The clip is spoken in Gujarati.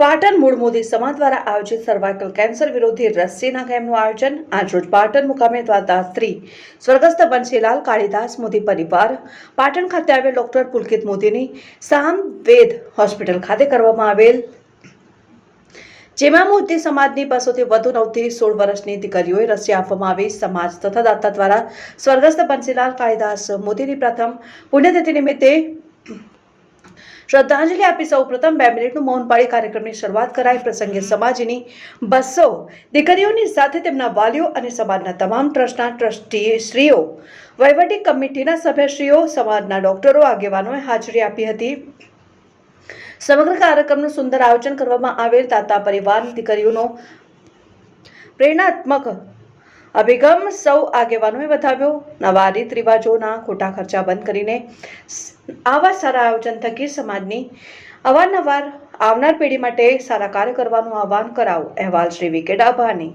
પાટણ મૂળ મોદી સમાજ દ્વારા આયોજિત સર્વાઇકલ કેન્સર વિરોધી રસીના કેમ્પનું આયોજન આજરોજ પાટણ મુકામે દાતાશ્રી સ્વર્ગસ્થ બંસીલાલ કાળીદાસ મોદી પરિવાર પાટણ ખાતે આવેલ ડોક્ટર પુલકિત મોદીની સામવેદ હોસ્પિટલ ખાતે કરવામાં આવેલ, જેમાં મોદી સમાજની 200 થી વધુ 9 થી 16 વર્ષની દીકરીઓએ રસી આપવામાં આવી. સમાજ તથા દાતા દ્વારા સ્વર્ગસ્થ બંસીલાલ કાળીદાસ મોદીની પ્રથમ પુણ્યતિથિ નિમિત્તે શ્રદ્ધાંજલિ આપી સૌ પ્રથમ 2 મિનિટનું મૌન પાળી કાર્યક્રમની શરૂઆત કરાઈ. પ્રસંગે સમાજની 200 દીકરીઓની સાથે તેમના વાલીઓ અને સમાજના તમામ ટ્રસ્ટના ટ્રસ્ટીશ્રીઓ, વહીવટી કમિટીના સભ્યશ્રીઓ, સમાજના ડોક્ટરો, આગેવાનોએ હાજરી આપી હતી. સમગ્ર કાર્યક્રમનું સુંદર આયોજન કરવામાં આવેલ. દાતા પરિવારની દીકરીઓનો પ્રેરણાત્મક અભિગમ સૌ આગેવાનોએ વધાવ્યો. નવા રીત રિવાજોના ખોટા ખર્ચા બંધ કરીને આવા સારા આયોજન થકી સમાજની અવારનવાર આવનાર પેઢી માટે સારા કાર્ય કરવાનું આહ્વાન કરાવું. અહેવાલ શ્રી વિકે ડાભાની.